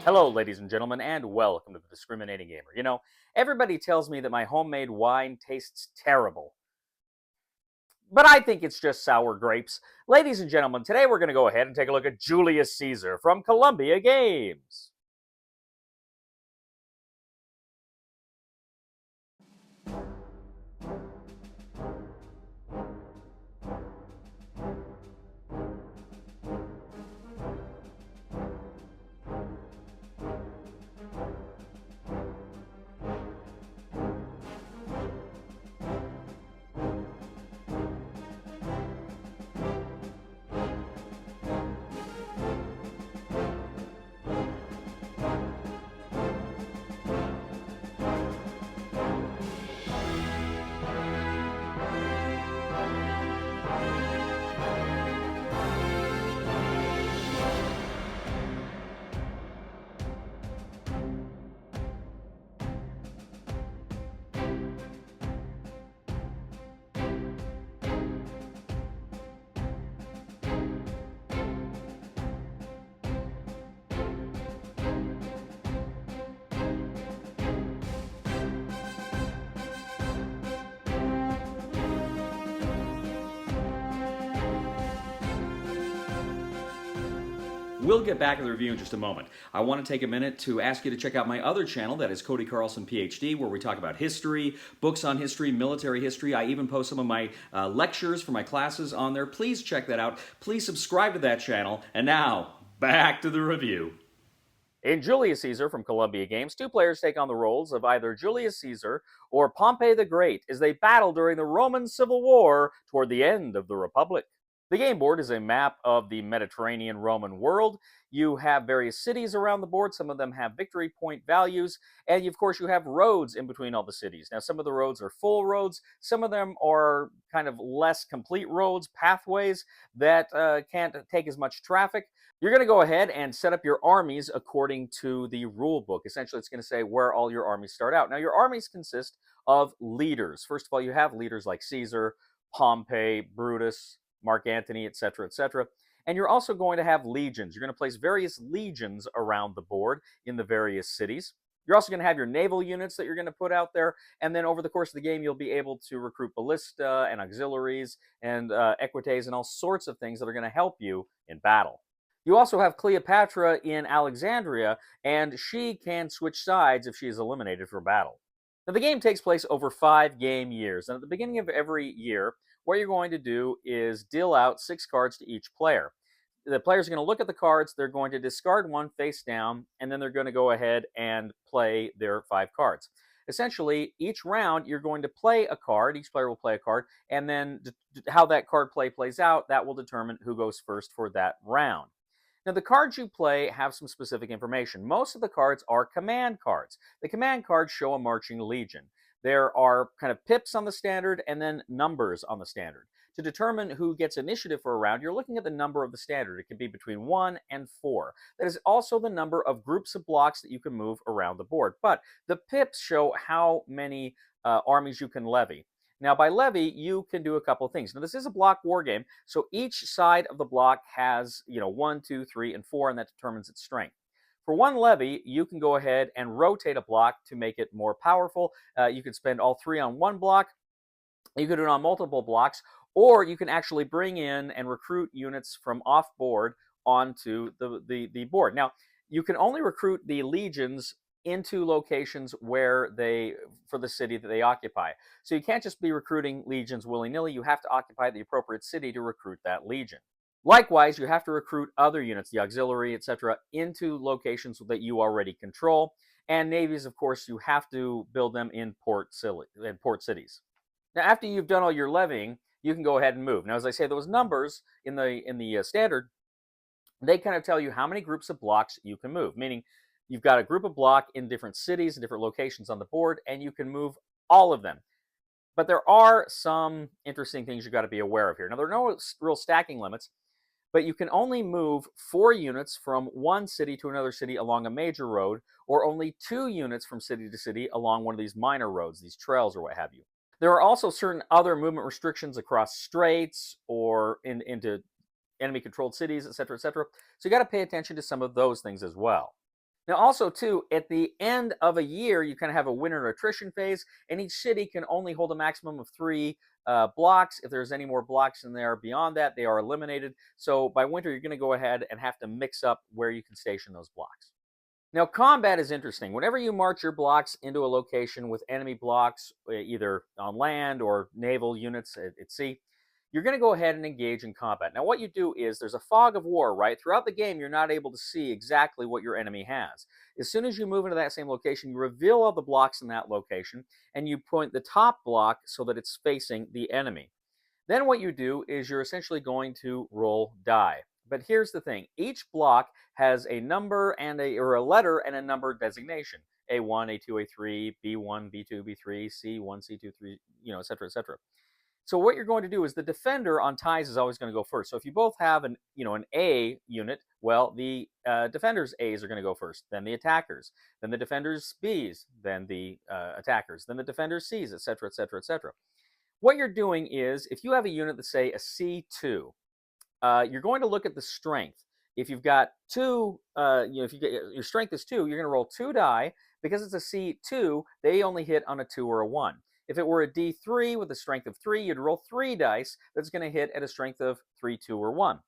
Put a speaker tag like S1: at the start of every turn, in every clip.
S1: Hello, ladies and gentlemen, and welcome to the Discriminating Gamer. Everybody tells me that my homemade wine tastes terrible, but I think it's just sour grapes. Ladies and gentlemen, today we're going to go ahead and take a look at Julius Caesar from Columbia Games.
S2: We'll get back to the review in just a moment. I want to take a minute to ask you to check out my other channel, that is Cody Carlson, PhD, where we talk about history, books on history, military history. I even post some of my lectures for my classes on there. Please check that out. Please subscribe to that channel. And now, back to the review.
S1: In Julius Caesar from Columbia Games, two players take on the roles of either Julius Caesar or Pompey the Great as they battle during the Roman Civil War toward the end of the Republic. The game board is a map of the Mediterranean Roman world. You have various cities around the board. Some of them have victory point values. And of course, you have roads in between all the cities. Now, some of the roads are full roads. Some of them are kind of less complete roads, pathways that can't take as much traffic. You're going to go ahead and set up your armies according to the rule book. Essentially, it's going to say where all your armies start out. Now, your armies consist of leaders. First of all, you have leaders like Caesar, Pompey, Brutus, Mark Antony, etc., etc. And you're also going to have legions. You're going to place various legions around the board in the various cities. You're also going to have your naval units that you're going to put out there. And then over the course of the game, you'll be able to recruit ballista and auxiliaries and equites and all sorts of things that are going to help you in battle. You also have Cleopatra in Alexandria, and she can switch sides if she is eliminated for battle. Now, the game takes place over 5 game years, and at the beginning of every year, what you're going to do is deal out 6 cards to each player. The players are going to look at the cards, they're going to discard one face down, and then they're going to go ahead and play their 5 cards. Essentially, each round you're going to play a card, each player will play a card, and then how that card play plays out, that will determine who goes first for that round. Now, the cards you play have some specific information. Most of the cards are command cards. The command cards show a marching legion. There are kind of pips on the standard and then numbers on the standard. To determine who gets initiative for a round, you're looking at the number of the standard. It can be between 1 and 4. That is also the number of groups of blocks that you can move around the board. But the pips show how many armies you can levy. Now, by levy, you can do a couple of things. Now, this is a block war game, so each side of the block has, 1, 2, 3, and 4, and that determines its strength. For one levy, you can go ahead and rotate a block to make it more powerful. You could spend all 3 on one block. You could do it on multiple blocks, or you can actually bring in and recruit units from off board onto the board. Now, you can only recruit the legions into locations where for the city that they occupy. So you can't just be recruiting legions willy-nilly. You have to occupy the appropriate city to recruit that legion. Likewise, you have to recruit other units, the auxiliary, etc., into locations that you already control. And navies, of course, you have to build them in port cities. Now, after you've done all your levying, you can go ahead and move. Now, as I say, those numbers in the standard, they kind of tell you how many groups of blocks you can move, meaning you've got a group of block in different cities and different locations on the board, and you can move all of them. But there are some interesting things you've got to be aware of here. Now, there are no real stacking limits, but you can only move 4 units from one city to another city along a major road, or only 2 units from city to city along one of these minor roads, these trails or what have you. There are also certain other movement restrictions across straits or into enemy-controlled cities, etc., etc. So you got to pay attention to some of those things as well. Now, also, too, at the end of a year, you kind of have a winter attrition phase, and each city can only hold a maximum of three blocks. If there's any more blocks in there beyond that, they are eliminated. So by winter, you're going to go ahead and have to mix up where you can station those blocks. Now, combat is interesting. Whenever you march your blocks into a location with enemy blocks, either on land or naval units at sea, you're going to go ahead and engage in combat. Now, what you do is there's a fog of war, right? Throughout the game, you're not able to see exactly what your enemy has. As soon as you move into that same location, you reveal all the blocks in that location, and you point the top block so that it's facing the enemy. Then what you do is you're essentially going to roll die. But here's the thing. Each block has a number and or a letter and a number designation. A1, A2, A3, B1, B2, B3, C1, C2, 3, et cetera, et cetera. So what you're going to do is the defender on ties is always going to go first. So if you both have an A unit, well, the defender's A's are going to go first, then the attackers, then the defender's B's, then the attackers, then the defender's C's, et cetera, et cetera, et cetera. What you're doing is, if you have a unit that's, say, a C2, you're going to look at the strength. If you've got two, if you get your strength is 2, you're going to roll 2 die. Because it's a C2, they only hit on a 2 or a 1. If it were a D3 with a strength of 3, you'd roll 3 dice that's going to hit at a strength of 3, 2, or 1.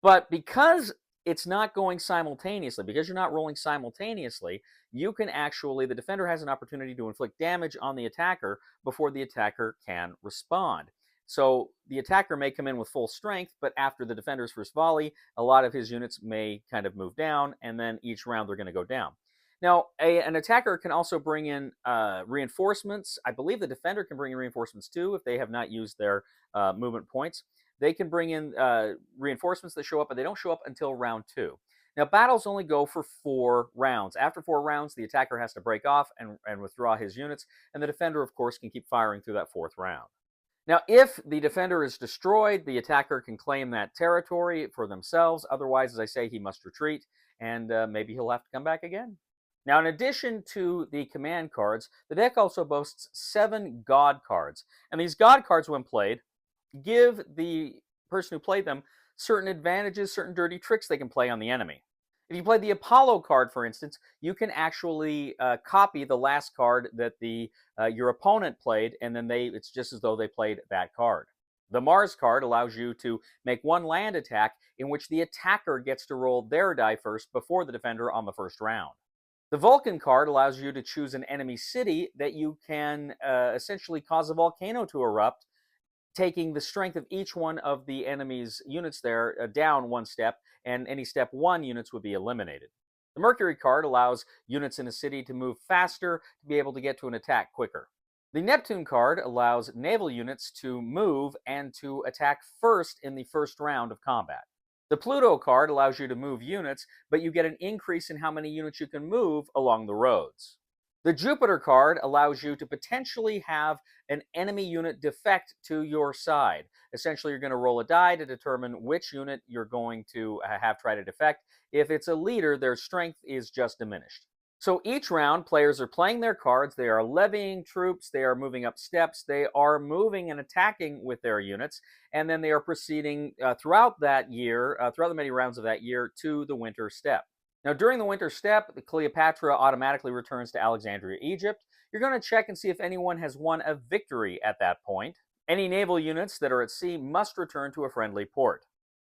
S1: But because it's not going simultaneously, because you're not rolling simultaneously, you can actually, the defender has an opportunity to inflict damage on the attacker before the attacker can respond. So the attacker may come in with full strength, but after the defender's first volley, a lot of his units may kind of move down, and then each round they're going to go down. Now, an attacker can also bring in reinforcements. I believe the defender can bring in reinforcements too if they have not used their movement points. They can bring in reinforcements that show up, but they don't show up until round 2. Now, battles only go for 4 rounds. After 4 rounds, the attacker has to break off and withdraw his units, and the defender, of course, can keep firing through that 4th round. Now, if the defender is destroyed, the attacker can claim that territory for themselves. Otherwise, as I say, he must retreat, and maybe he'll have to come back again. Now, in addition to the command cards, the deck also boasts 7 god cards. And these god cards, when played, give the person who played them certain advantages, certain dirty tricks they can play on the enemy. If you play the Apollo card, for instance, you can actually copy the last card that your opponent played, and then it's just as though they played that card. The Mars card allows you to make one land attack in which the attacker gets to roll their die first before the defender on the first round. The Vulcan card allows you to choose an enemy city that you can essentially cause a volcano to erupt, taking the strength of each one of the enemy's units there down 1 step, and any step 1 units would be eliminated. The Mercury card allows units in a city to move faster to be able to get to an attack quicker. The Neptune card allows naval units to move and to attack first in the first round of combat. The Pluto card allows you to move units, but you get an increase in how many units you can move along the roads. The Jupiter card allows you to potentially have an enemy unit defect to your side. Essentially, you're going to roll a die to determine which unit you're going to have try to defect. If it's a leader, their strength is just diminished. So each round, players are playing their cards, they are levying troops, they are moving up steps, they are moving and attacking with their units, and then they are proceeding throughout that year, throughout the many rounds of that year, to the winter step. Now, during the winter step, the Cleopatra automatically returns to Alexandria, Egypt. You're going to check and see if anyone has won a victory at that point. Any naval units that are at sea must return to a friendly port.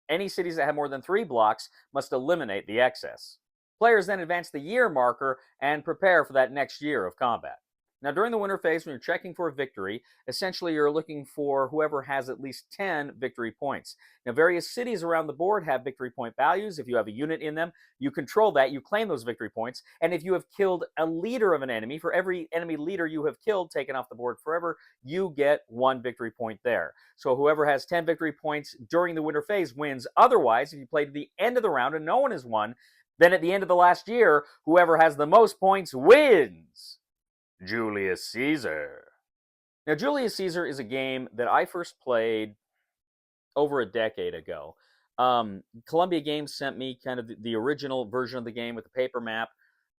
S1: Any cities that have more than 3 blocks must eliminate the excess. Players then advance the year marker and prepare for that next year of combat. Now, during the winter phase, when you're checking for a victory, essentially you're looking for whoever has at least 10 victory points. Now, various cities around the board have victory point values. If you have a unit in them, you control that, you claim those victory points, and if you have killed a leader of an enemy, for every enemy leader you have killed, taken off the board forever, you get 1 victory point there. So whoever has 10 victory points during the winter phase wins. Otherwise, if you play to the end of the round and no one has won, then at the end of the last year, whoever has the most points wins. Julius Caesar. Now, Julius Caesar is a game that I first played over a decade ago. Columbia Games sent me kind of the original version of the game with the paper map,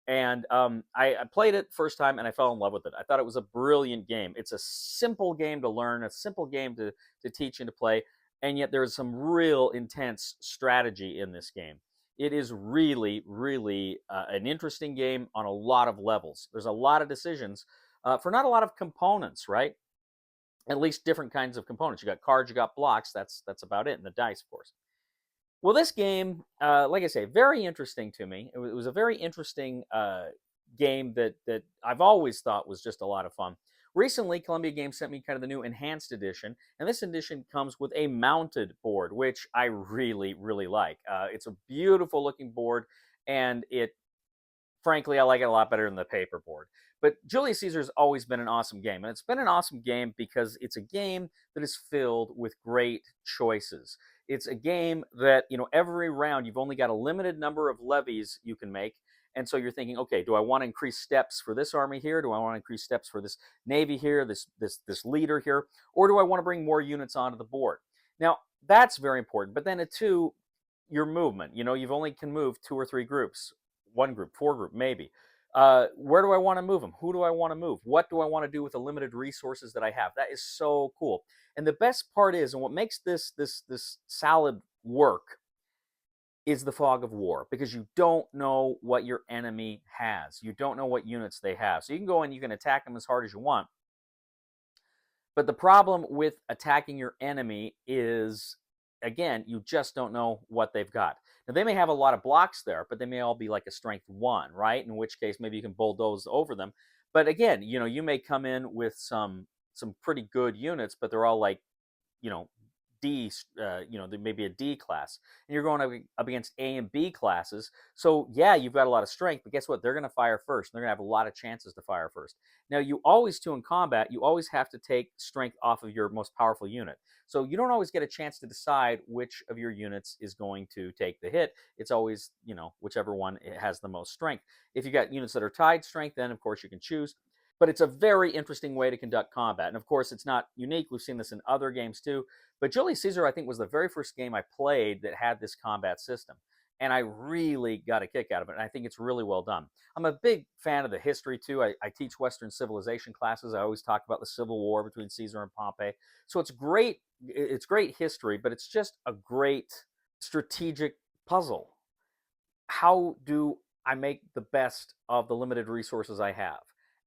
S1: and I played it first time and I fell in love with it. I thought it was a brilliant game. It's a simple game to learn, a simple game to teach and to play, and yet there's some real intense strategy in this game. It is really, really an interesting game on a lot of levels. There's a lot of decisions for not a lot of components, right? At least different kinds of components. You got cards, you got blocks. That's about it, and the dice, of course. Well, this game, like I say, very interesting to me. It was a very interesting game that I've always thought was just a lot of fun. Recently, Columbia Games sent me kind of the new enhanced edition, and this edition comes with a mounted board, which I really, really like. It's a beautiful looking board, and frankly, I like it a lot better than the paper board. But Julius Caesar's always been an awesome game, and it's been an awesome game because it's a game that is filled with great choices. It's a game that, every round you've only got a limited number of levies you can make. And so you're thinking, okay, do I want to increase steps for this army here? Do I want to increase steps for this navy here, this leader here? Or do I want to bring more units onto the board? Now, that's very important. But then at two, your movement. You've only can move 2 or 3 groups, 1 group, 4 group, maybe. Where do I want to move them? Who do I want to move? What do I want to do with the limited resources that I have? That is so cool. And the best part is, and what makes this salad work, is the fog of war, because you don't know what your enemy has. You don't know what units they have. So you can go and you can attack them as hard as you want. But the problem with attacking your enemy is, again, you just don't know what they've got. Now, they may have a lot of blocks there, but they may all be like a strength 1, right? In which case, maybe you can bulldoze over them. But again, you may come in with some pretty good units, but they're all like, D, there may be a D class, and you're going up against A and B classes. So yeah, you've got a lot of strength, but guess what? They're going to fire first. And they're going to have a lot of chances to fire first. Now, you always, too, in combat, you always have to take strength off of your most powerful unit. So you don't always get a chance to decide which of your units is going to take the hit. It's always, whichever one has the most strength. If you got units that are tied strength, then of course you can choose. But it's a very interesting way to conduct combat. And of course, it's not unique. We've seen this in other games too. But Julius Caesar, I think, was the very first game I played that had this combat system. And I really got a kick out of it. And I think it's really well done. I'm a big fan of the history too. I teach Western civilization classes. I always talk about the Civil War between Caesar and Pompey. So it's great. It's great history, but it's just a great strategic puzzle. How do I make the best of the limited resources I have?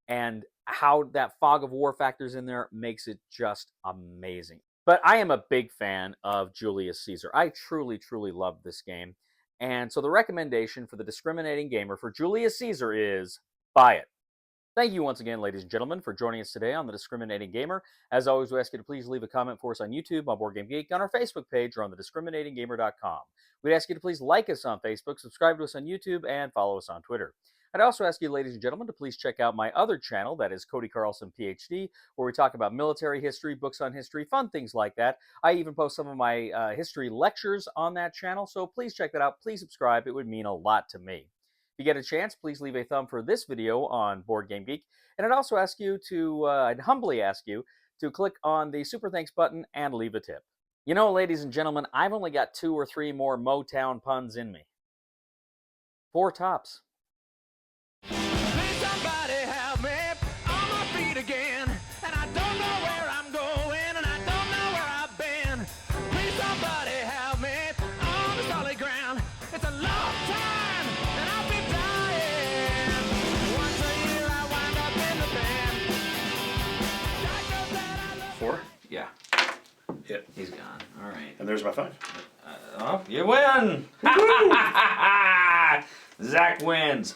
S1: And how that fog of war factors in there makes it just amazing. But I am a big fan of Julius Caesar. I truly, truly love this game. And so the recommendation for the discriminating gamer for Julius Caesar is buy it. Thank you once again, ladies and gentlemen, for joining us today on The Discriminating Gamer. As always, we ask you to please leave a comment for us on YouTube, on Board Game Geek, on our Facebook page, or on thediscriminatinggamer.com. We'd ask you to please like us on Facebook, subscribe to us on YouTube, and follow us on Twitter. I'd also ask you, ladies and gentlemen, to please check out my other channel, that is Cody Carlson, PhD, where we talk about military history, books on history, fun things like that. I even post some of my history lectures on that channel, so please check that out. Please subscribe. It would mean a lot to me. If you get a chance, please leave a thumb for this video on Board Game Geek. And I'd also ask you to, I'd humbly ask you to click on the Super Thanks button and leave a tip. Ladies and gentlemen, I've only got 2 or 3 more Motown puns in me. 4 tops.
S3: Somebody help me on my feet again, and I don't know where I'm going, and I don't know where I've been. Please somebody help me on the solid ground. It's a long time, and I'll be dying. Once a year I wind up in the band.
S2: 4? Yeah.
S4: Yep.
S2: He's gone. All right.
S4: And there's my 5.
S2: Oh, you win! Zach wins.